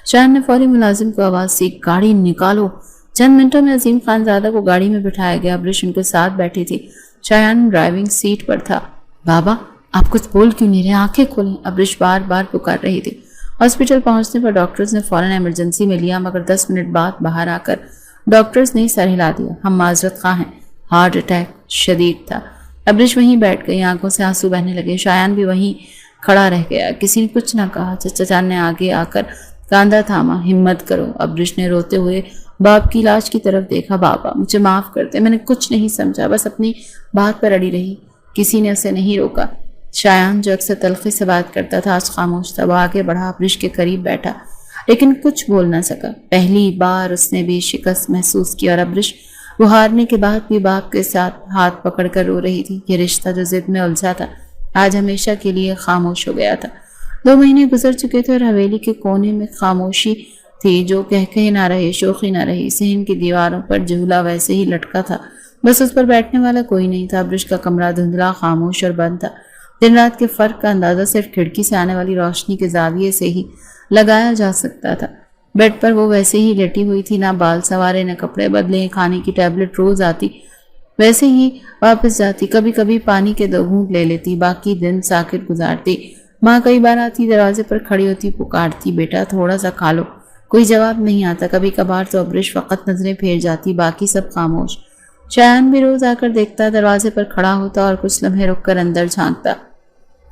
شایان نے فوری ملازم کو آواز دی، گاڑی نکالو۔ چند منٹوں میں عظیم خانزادہ کو گاڑی میں بٹھایا گیا۔ ابرش ان کے ساتھ بیٹھی تھی۔ شایان ڈرائیونگ سیٹ پر تھا۔ بابا آپ کچھ بول کیوں نہیں رہے؟ آنکھیں کھولیں، ابرش بار بار پکار رہی تھی۔ ہاسپٹل پہنچنے پر ڈاکٹرز نے فوراً ایمرجنسی میں لیا، مگر 10 منٹ بعد باہر آ کر ڈاکٹرز نے سر ہلا دیا۔ ہم معذرت خواہ ہیں، ہارٹ اٹیک شدید تھا۔ ابرش وہیں بیٹھ گئی، آنکھوں سے آنسو بہنے لگے۔ شایان بھی وہیں کھڑا رہ گیا، کسی نے کچھ نہ کہا۔ چچا جان نے آگے آ کر کاندھا تھاما۔ ہمت کرو۔ ابرش نے روتے ہوئے باپ کی لاش کی طرف دیکھا۔ بابا مجھے معاف کر دیں، میں نے کچھ نہیں سمجھا، بس اپنی بات پر اڑی رہی، کسی نے اسے نہیں روکا۔ شایان جو اکثر تلخی سے بات کرتا تھا آج خاموش تھا۔ وہ آگے بڑھا، ابرش کے قریب بیٹھا، لیکن کچھ بول نہ سکا۔ پہلی بار اس نے بھی شکست محسوس کی، اور ابرش وہ ہارنے کے بعد بھی باپ کے ساتھ ہاتھ پکڑ کر رو رہی تھی۔ یہ رشتہ جو ضد میں الجھا تھا آج ہمیشہ کے لیے خاموش ہو گیا تھا۔ 2 مہینے گزر چکے تھے اور حویلی کے کونے میں خاموشی تھی، جو کہکہے نہ رہے، شوخی نہ رہی۔ صحن کی دیواروں پر جھولا ویسے ہی لٹکا تھا، بس اس پر بیٹھنے والا کوئی نہیں تھا۔ ابرش کا کمرہ دھندلا، خاموش اور بند تھا۔ دن رات کے فرق کا اندازہ صرف کھڑکی سے آنے والی روشنی کے زاویے سے ہی لگایا جا سکتا تھا۔ بیڈ پر وہ ویسے ہی لیٹی ہوئی تھی، نہ بال سنوارے، نہ کپڑے بدلے۔ کھانے کی ٹیبلٹ روز آتی، ویسے ہی واپس جاتی، کبھی کبھی پانی کے 2 گھونٹ لے لیتی، باقی دن ساکت گزارتی۔ ماں کئی بار آتی، دروازے پر کھڑی ہوتی، پکارتی، بیٹا تھوڑا سا کھا لو۔ کوئی جواب نہیں آتا۔ کبھی کبھار تو ابرش فقط نظریں پھیر جاتی، باقی سب خاموش۔ شایان بھی روز آ کر دیکھتا، دروازے پر کھڑا ہوتا اور کچھ لمحے رک کر اندر جھانکتا،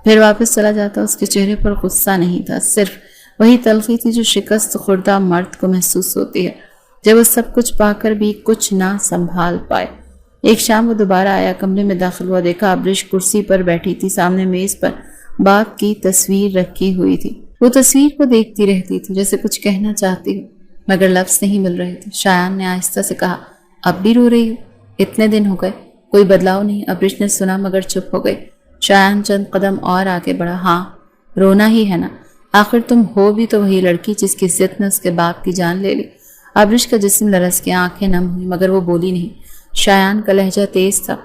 پھر واپس چلا جاتا۔ اس کے چہرے پر غصہ نہیں تھا، صرف وہی تلخی تھی جو شکست خوردہ مرد کو محسوس ہوتی ہے جب وہ سب کچھ پا کر بھی کچھ نہ سنبھال پائے۔ ایک شام وہ دوبارہ آیا، کمرے میں داخل ہوا، دیکھا ابرش کرسی پر بیٹھی تھی، سامنے میز پر باپ کی تصویر رکھی ہوئی تھی۔ وہ تصویر کو دیکھتی رہتی تھی جیسے کچھ کہنا چاہتی ہو، مگر لفظ نہیں مل رہے تھے۔ شایان نے آہستہ سے کہا، اب بھی رو رہی ہو؟ اتنے دن ہو گئے، کوئی بدلاؤ نہیں؟ ابرش نے سنا مگر چپ ہو گئی۔ شایان چند قدم اور آگے بڑھا۔ ہاں رونا ہی ہے نا، آخر تم ہو بھی تو وہی لڑکی جس کی ضد نے اس کے باپ کی جان لے لی۔ ابرش کا جسم لرز گیا، آنکھیں نم ہوئی، مگر وہ بولی نہیں۔ شایان کا لہجہ تیز تھا،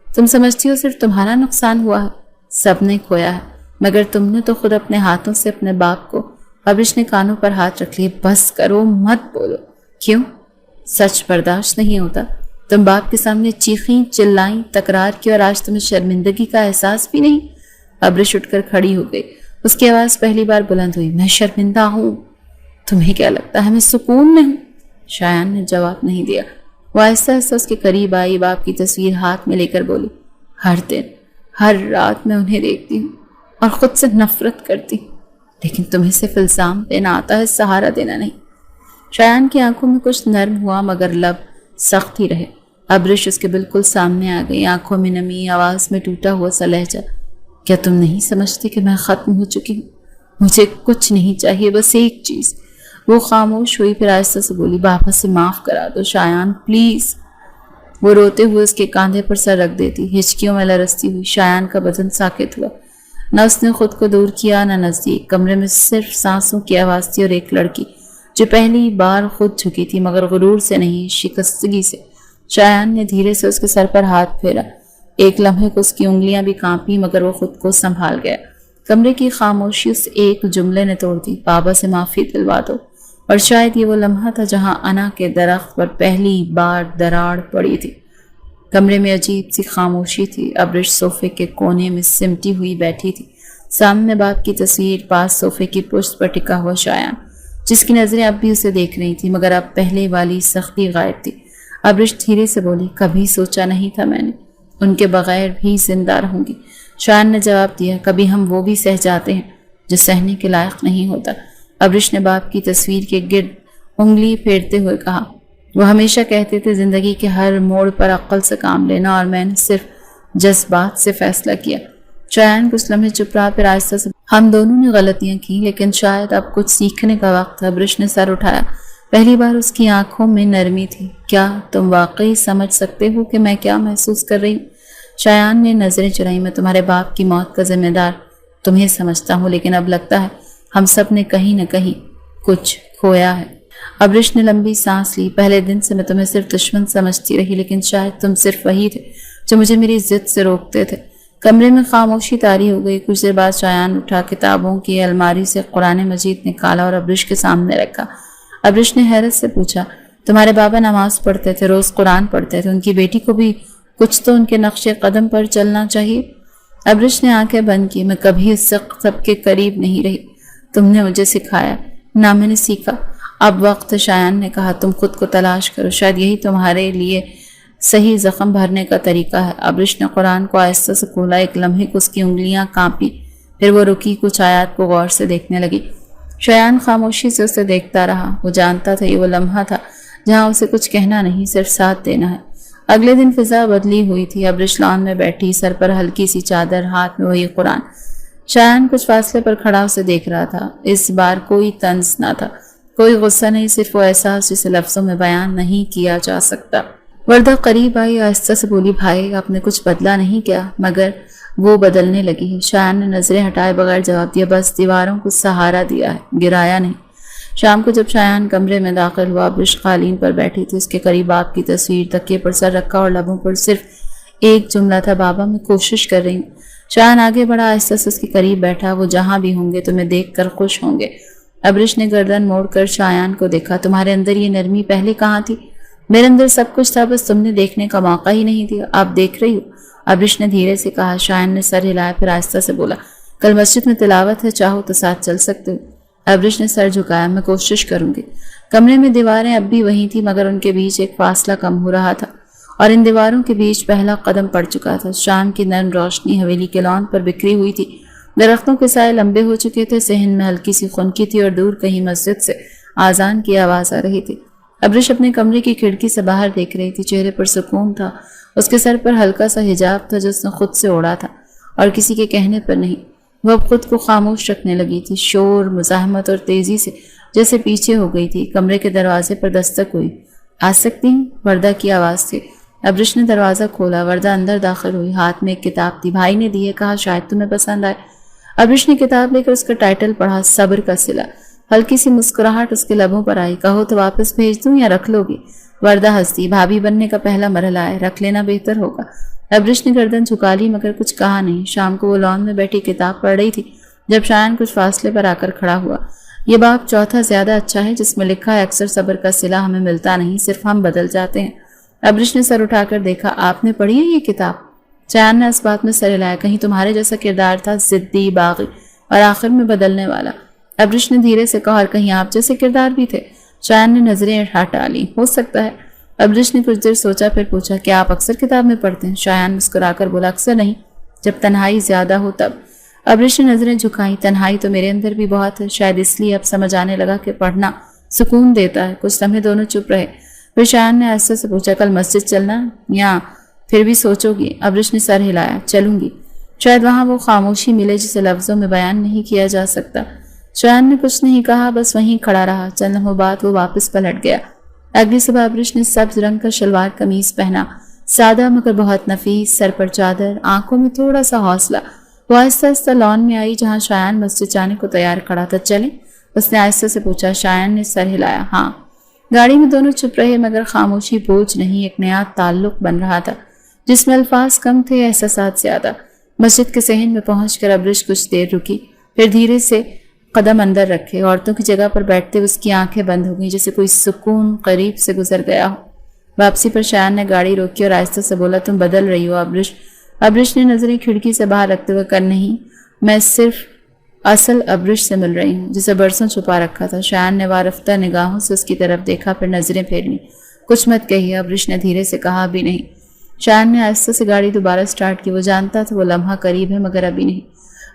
تم سمجھتی ہو صرف تمہارا نقصان ہوا ہے؟ سب نے کھویا ہے، مگر تم نے تو خود اپنے ہاتھوں سے اپنے باپ کو۔ ابرش نے کانوں پر ہاتھ رکھ لیے۔ بس کرو، مت بولو۔ کیوں؟ سچ برداشت نہیں ہوتا؟ تم باپ کے سامنے چیخیں، چلائیں، تکرار کی، اور آج تمہیں شرمندگی کا احساس بھی نہیں؟ ابرش اٹھ کر کھڑی ہو گئی، اس کی آواز پہلی بار بلند ہوئی۔ میں شرمندہ ہوں؟ تمہیں کیا لگتا ہے میں سکون میں ہوں؟ شایان نے جواب نہیں دیا۔ وہ آہستہ آہستہ اس کے قریب آئی، باپ کی تصویر ہاتھ میں لے کر بولی، ہر دن ہر رات میں انہیں دیکھتی ہوں اور خود سے نفرت کرتی ہوں، لیکن تمہیں صرف الزام دینا آتا ہے، سہارا دینا نہیں۔ شایان کی آنکھوں میں کچھ نرم ہوا، مگر لب سخت ہی رہے۔ ابرش اس کے بالکل سامنے آ گئی، آنکھوں میں نمی، آواز میں ٹوٹا ہوا سا لہجہ۔ کیا تم نہیں سمجھتی کہ میں ختم ہو چکی ہوں؟ مجھے کچھ نہیں چاہیے، بس ایک چیز۔ وہ خاموش ہوئی، پھر آہستہ سے بولی، بابا سے معاف کرا دو شایان، پلیز۔ وہ روتے ہوئے اس کے کاندھے پر سر رکھ دیتی، ہچکیوں میں لرزتی ہوئی۔ شایان کا بدن ساکت ہوا، نہ اس نے خود کو دور کیا نہ نزدیک۔ کمرے میں صرف سانسوں کی آواز تھی اور ایک لڑکی جو پہلی بار خود جھکی تھی، مگر غرور سے نہیں، شکستگی سے۔ شایان نے دھیرے سے اس کے سر پر ہاتھ پھیرا، ایک لمحے کو اس کی انگلیاں بھی کانپی، مگر وہ خود کو سنبھال گیا۔ کمرے کی خاموشی اس ایک جملے نے توڑ دی، بابا سے معافی دلوا دو۔ اور شاید یہ وہ لمحہ تھا جہاں انا کے درخت پر پہلی بار دراڑ پڑی تھی۔ کمرے میں عجیب سی خاموشی تھی۔ ابرش صوفے کے کونے میں سمٹی ہوئی بیٹھی تھی، سامنے باپ کی تصویر، پاس صوفے کی پشت پر ٹکا ہوا شایان، جس کی نظریں اب بھی اسے دیکھ رہی تھی، مگر اب پہلے والی سختی غائب تھی۔ ابرش دھیرے سے بولی، کبھی سوچا نہیں تھا میں نے ان کے بغیر بھی زندہ رہوں گی۔ شایان نے جواب دیا، کبھی ہم وہ بھی سہ جاتے ہیں جو سہنے کے لائق نہیں ہوتا۔ ابرش نے باپ کی تصویر کے گرد انگلی پھیرتے ہوئے کہا، وہ ہمیشہ کہتے تھے زندگی کے ہر موڑ پر عقل سے کام لینا، اور میں نے صرف جذبات سے فیصلہ کیا۔ شایان کچھ لمحے چپ رہا، پھر آہستہ سے ہم دونوں نے غلطیاں کی لیکن شاید اب کچھ سیکھنے کا وقت ہے۔ ابرش نے سر اٹھایا۔ پہلی بار اس کی آنکھوں میں نرمی تھی۔ کیا تم واقعی سمجھ سکتے ہو کہ میں کیا محسوس کر رہی ہوں؟ شایان نے نظریں چرائیں۔ میں تمہارے باپ کی موت کا ذمہ دار تمہیں سمجھتا ہوں، لیکن اب لگتا ہے ہم سب نے کہیں نہ کہیں کچھ کھویا ہے۔ ابرش نے لمبی سانس لی۔ پہلے دن سے میں تمہیں صرف دشمن سمجھتی رہی، لیکن شاید تم صرف وہی تھے جو مجھے میری ضد سے روکتے تھے۔ کمرے میں خاموشی طاری ہو گئی۔ کچھ دیر بعد شایان اٹھا، کتابوں کی الماری سے قرآن مجید نکالا اور ابرش کے سامنے رکھا۔ ابرش نے حیرت سے پوچھا، تمہارے بابا نماز پڑھتے تھے، روز قرآن پڑھتے تھے، ان کی بیٹی کو بھی کچھ تو ان کے نقش قدم پر چلنا چاہیے؟ ابرش نے آنکھیں بند کی۔ میں کبھی اس سب کے قریب نہیں رہی۔ تم نے مجھے سکھایا، نہ میں نے سیکھا۔ اب وقت ہے، شایان نے کہا، تم خود کو تلاش کرو، شاید یہی تمہارے لیے صحیح زخم بھرنے کا طریقہ ہے۔ ابرش نے قرآن کو آہستہ سے کھولا۔ ایک لمحے کو اس کی انگلیاں کانپی، پھر وہ رکی، کچھ آیات کو غور سے دیکھنے لگی۔ شایان خاموشی سے اسے دیکھتا رہا۔ وہ جانتا تھا یہ وہ لمحہ تھا جہاں اسے کچھ کہنا نہیں، صرف ساتھ دینا ہے۔ اگلے دن فضا بدلی ہوئی تھی۔ ابرش لان میں بیٹھی، سر پر ہلکی سی چادر، ہاتھ میں وہی قرآن۔ شایان کچھ فاصلے پر کھڑا اسے دیکھ رہا تھا۔ اس بار کوئی طنز نہ تھا، کوئی غصہ نہیں، صرف وہ احساس جسے لفظوں میں بیان نہیں کیا جا سکتا۔ وردہ قریب آئی، آہستہ سے بولی، بھائی آپ نے کچھ بدلا نہیں کیا؟ مگر وہ بدلنے لگی ہے۔ شایان نے نظریں ہٹائے بغیر جواب دیا، بس دیواروں کو سہارا دیا ہے، گرایا نہیں۔ شام کو جب شایان کمرے میں داخل ہوا، ابرش قالین پر بیٹھی تھی۔ اس کے قریب آپ کی تصویر، تکیے پر سر رکھا اور لبوں پر صرف ایک جملہ تھا، بابا میں کوشش کر رہی ہوں۔ شایان آگے بڑھا، آہستہ سے اس کے قریب بیٹھا۔ وہ جہاں بھی ہوں گے تمہیں دیکھ کر خوش ہوں گے۔ ابرش نے گردن موڑ کر شایان کو دیکھا۔ تمہارے اندر یہ نرمی پہلے کہاں تھی؟ میرے اندر سب کچھ تھا، بس تم نے دیکھنے کا موقع ہی نہیں دیا۔ آپ دیکھ رہی ہو؟ ابرش نے دھیرے سے کہا۔ شایان نے سر ہلایا، پھر آہستہ سے بولا، کل مسجد میں تلاوت ہے، چاہو تو ساتھ چل سکتے ہو۔ ابرش نے سر جھکایا، میں کوشش کروں گی۔ کمرے میں دیواریں اب بھی وہی تھی، مگر ان کے بیچ ایک فاصلہ کم ہو رہا تھا اور ان دیواروں کے بیچ پہلا قدم پڑ چکا تھا۔ شام کی نرم روشنی حویلی کے لان پر بکھری ہوئی تھی۔ درختوں کے سائے لمبے ہو چکے تھے، صحن میں ہلکی سی خنکی تھی اور دور کہیں مسجد سے آذان کی آواز آ رہی تھی۔ ابرش اپنے کمرے کی کھڑکی سے باہر دیکھ رہی تھی۔ چہرے پر سکون تھا۔ اس کے سر پر ہلکا سا حجاب تھا جو اس نے خود سے اوڑھا تھا اور کسی کے کہنے پر نہیں۔ وہ اب خود کو خاموش رکھنے لگی تھی، شور، مزاحمت اور تیزی سے جیسے پیچھے ہو گئی تھی۔ کمرے کے دروازے پر دستک ہوئی۔ آ سکتی ہیں؟ وردہ کی آواز تھی۔ ابرش نے دروازہ کھولا۔ وردہ اندر داخل ہوئی، ہاتھ میں ایک کتاب تھی۔ بھائی نے دی ہے، کہا شاید تمہیں پسند آئے۔ ابرش نے کتاب لے کر اس کا ٹائٹل پڑھا، صبر کا صلہ۔ ہلکی سی مسکراہٹ اس کے لبوں پر آئی۔ کہو تو واپس بھیج دوں یا رکھ لو گی؟ وردہ ہنسی۔ بھابھی بننے کا پہلا مرحلہ ہے، رکھ لینا بہتر ہوگا۔ ابرش نے گردن جھکا لی مگر کچھ کہا نہیں۔ شام کو وہ لان میں بیٹھی کتاب پڑھ رہی تھی جب شایان کچھ فاصلے پر آ کر کھڑا ہوا۔ یہ باب چوتھا زیادہ اچھا ہے، جس میں لکھا ہے، اکثر صبر کا صلہ ہمیں ملتا نہیں، صرف ہم بدل جاتے ہیں۔ ابرش نے سر اٹھا کر دیکھا۔ آپ نے پڑھی ہے یہ کتاب؟ شایان نے اس بات میں سر ہلایا۔ کہیں تمہارے جیسا کردار تھا، ضدی، باغی اور آخر میں بدلنے والا؟ ابرش نے دھیرے سے کہا، اور کہیں آپ جیسے کردار بھی تھے؟ شایان نے نظریں ہٹا لی۔ ہو سکتا ہے۔ ابرش نے کچھ دیر سوچا، پھر پوچھا، کیا آپ اکثر کتاب میں پڑھتے ہیں؟ شایان مسکرا کر بولا، اکثر نہیں، جب تنہائی زیادہ ہو تب۔ ابرش نے نظریں جھکائیں۔ تنہائی تو میرے اندر بھی بہت ہے، شاید اس لیے اب سمجھ آنے لگا کہ پڑھنا سکون دیتا ہے۔ کچھ لمحے دونوں چپ رہے، پھر شایان نے آہستہ سے پوچھا، کل مسجد چلنا یا پھر بھی سوچو گی؟ ابرش نے سر ہلایا، چلوں گی۔ شاید وہاں وہ خاموشی ملے جسے لفظوں میں بیان نہیں کیا جا سکتا۔ شایان نے کچھ نہیں کہا، بس وہیں کھڑا رہا۔ چند لمحوں بعد وہ واپس پلٹ گیا۔ اگلی صبح ابرش نے سبز رنگ کا شلوار قمیص پہنا، سادہ مگر بہت نفیس، سر پر چادر، آنکھوں میں تھوڑا سا حوصلہ۔ وہ آہستہ آہستہ لان میں آئی جہاں شایان مسجد جانے کو تیار کھڑا تھا۔ چلیں؟ اس نے آہستہ سے پوچھا۔ شایان نے سر ہلایا، ہاں۔ گاڑی میں دونوں چپ رہے مگر خاموشی بوجھ نہیں، ایک نیا تعلق بن رہا تھا جس میں الفاظ کم تھے، احساسات زیادہ۔ مسجد کے صحن میں پہنچ کر ابرش کچھ دیر رکی، پھر دھیرے سے قدم اندر رکھے۔ عورتوں کی جگہ پر بیٹھتے اس کی آنکھیں بند ہو گئیں، جیسے کوئی سکون قریب سے گزر گیا ہو۔ واپسی پر شایان نے گاڑی روکی اور آہستہ سے بولا، تم بدل رہی ہو ابرش۔ ابرش نے نظریں کھڑکی سے باہر رکھتے ہوئے کہا، نہیں، میں صرف اصل ابرش سے مل رہی ہوں جسے برسوں چھپا رکھا تھا۔ شایان نے وارفتہ نگاہوں سے اس کی طرف دیکھا، پھر نظریں پھیر لیں۔ کچھ مت کہیے، ابرش نے دھیرے سے کہا، ابھی نہیں۔ شایان نے آہستہ سے گاڑی دوبارہ سٹارٹ کی۔ وہ جانتا تھا وہ لمحہ قریب ہے مگر ابھی نہیں۔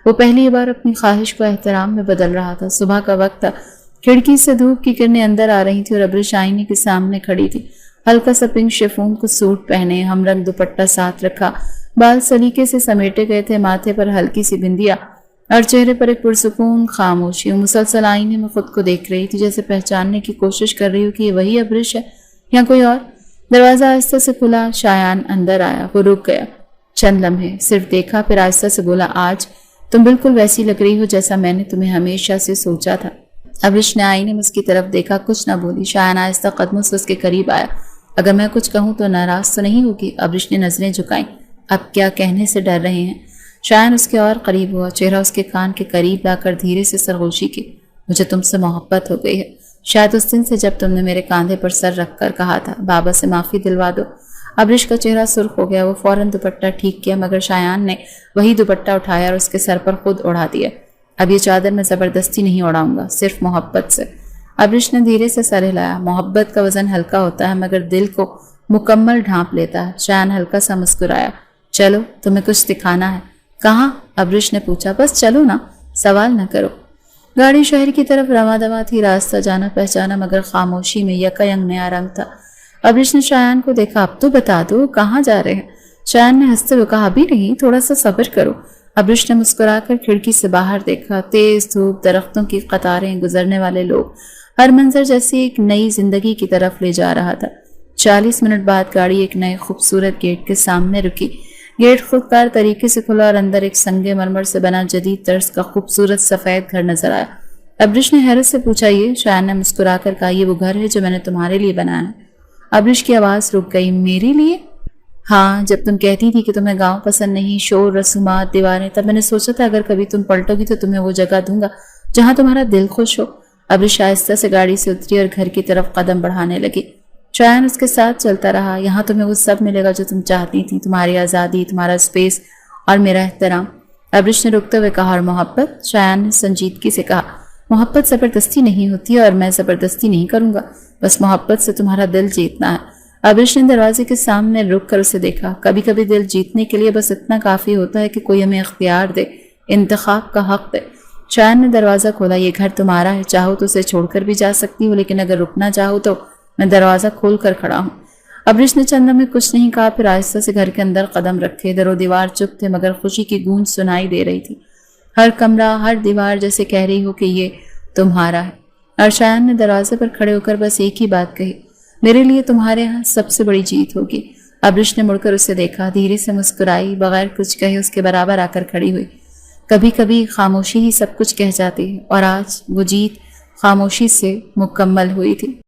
وہ پہلی بار اپنی خواہش کو احترام میں بدل رہا تھا۔ صبح کا وقت تھا، کھڑکی سے دھوپ کی کرنیں اندر آ رہی تھی اور ابرش آئینے کے سامنے کھڑی تھی۔ ہلکا سا پنک شفون کو سوٹ پہنے، ہم رنگ دوپٹہ ساتھ رکھا، بال سلیقے سے سمیٹے گئے تھے، ماتھے پر ہلکی سی بندیا اور چہرے پر ایک پرسکون خاموشی. وہ مسلسل آئینے میں خود کو دیکھ رہی تھی، جیسے پہچاننے کی کوشش کر رہی ہو کہ یہ وہی ابرش ہے یا کوئی اور. دروازہ آہستہ سے کھلا. شایان اندر آیا. وہ رک گیا چند لمحے، صرف دیکھا، پھر آہستہ سے بولا، آج تم بالکل ویسی لگ رہی ہو جیسا میں نے تمہیں ہمیشہ سے سوچا تھا. ابرش نے آئینے میں اس کی طرف دیکھا، کچھ نہ بولی. شایان آہستہ قدموں سے اس کے قریب آیا. اگر میں کچھ کہوں تو ناراض تو نہیں ہوگی؟ ابرش نے نظریں جھکائیں. اب کیا کہنے سے ڈر رہے ہیں؟ شایان اس کے اور قریب ہوا، چہرہ اس کے کان کے قریب لا کر دھیرے سے سرگوشی کی. مجھے تم سے محبت ہو گئی ہے، شاید اس دن سے جب تم نے میرے کاندھے پر سر رکھ کر کہا تھا بابا سے معافی دلوا دو. ابرش کا چہرہ سرخ ہو گیا. وہ فوراً دوپٹہ ٹھیک کیا، مگر شایان نے وہی دوپٹہ اٹھایا اور اس کے سر پر خود اڑا دیا. اب یہ چادر میں زبردستی نہیں اڑاؤں گا، صرف محبت سے. ابرش نے دھیرے سے سر ہلایا. محبت کا وزن ہلکا ہوتا ہے مگر دل کو مکمل ڈھانپ لیتا ہے. شایان ہلکا سا مسکرایا. چلو تمہیں کچھ دکھانا ہے. کہاں؟ ابرش نے پوچھا. بس چلو نا، سوال نہ کرو. گاڑی شہر کی طرف رواں دواں تھی. راستہ جانا پہچانا مگر خاموشی میں یکا ینگ نیا رنگ تھا. ابرش نے شایان کو دیکھا. اب تو بتا دو کہاں جا رہے ہیں؟ شایان نے ہنستے ہوئے کہا، ابھی نہیں، تھوڑا سا صبر کرو. ابرش نے مسکرا کر کھڑکی سے باہر دیکھا. تیز دھوپ، درختوں کی قطاریں، گزرنے والے لوگ، ہر منظر جیسے ایک نئی زندگی کی طرف لے جا رہا تھا. 40 منٹ بعد گاڑی ایک نئے خوبصورت گیٹ کے سامنے رکی. گیٹ خودکار طریقے سے کھلا اور اندر ایک سنگ مرمر سے بنا جدید طرز کا خوبصورت سفید گھر نظر آیا. ابرش نے حیرت سے پوچھا، یہ؟ شایان نے مسکرا کر کہا، یہ وہ گھر ہے جو میں نے تمہارے لیے بنایا ہے. ابرش کی آواز رک گئی. میرے لیے؟ ہاں، جب تم کہتی تھی کہ تمہیں گاؤں پسند نہیں، شور، رسومات، دیواریں، تب میں نے سوچا تھا اگر کبھی تم پلٹو گی تو تمہیں وہ جگہ دوں گا جہاں تمہارا دل خوش ہو. ابرش آہستہ سے گاڑی سے اتری اور گھر کی طرف قدم بڑھانے لگی. شایان اس کے ساتھ چلتا رہا. یہاں تمہیں وہ سب ملے گا جو تم چاہتی تھی، تمہاری آزادی، تمہارا اسپیس اور میرا احترام. ابرش نے رکتے ہوئے کہا، اور محبت؟ شایان نے سنجیدگی سے کہا، محبت زبردستی نہیں ہوتی اور میں زبردستی نہیں کروں گا، بس محبت سے تمہارا دل جیتنا ہے. ابرش نے دروازے کے سامنے رک کر اسے دیکھا. کبھی کبھی دل جیتنے کے لیے بس اتنا کافی ہوتا ہے کہ کوئی ہمیں اختیار دے، انتخاب کا حق دے. شایان نے دروازہ کھولا. یہ گھر تمہارا ہے، چاہو تو اسے چھوڑ کر بھی جا سکتی ہو، لیکن اگر رکنا چاہو تو میں دروازہ کھول کر کھڑا ہوں. ابرش نے چند لمحے کچھ نہیں کہا، پھر آہستہ سے گھر کے اندر قدم رکھے. در و دیوار چپ تھے مگر خوشی کی گونج سنائی دے رہی تھی. ہر کمرہ، ہر دیوار جیسے کہہ رہی ہو کہ یہ تمہارا ہے. اور شایان نے دروازے پر کھڑے ہو کر بس ایک ہی بات کہی، میرے لیے تمہارے ہاں سب سے بڑی جیت ہوگی. ابرش نے مڑ کر اسے دیکھا، دھیرے سے مسکرائی، بغیر کچھ کہے اس کے برابر آ کر کھڑی ہوئی. کبھی کبھی خاموشی ہی سب کچھ کہہ جاتی ہے، اور آج وہ جیت خاموشی سے مکمل ہوئی تھی.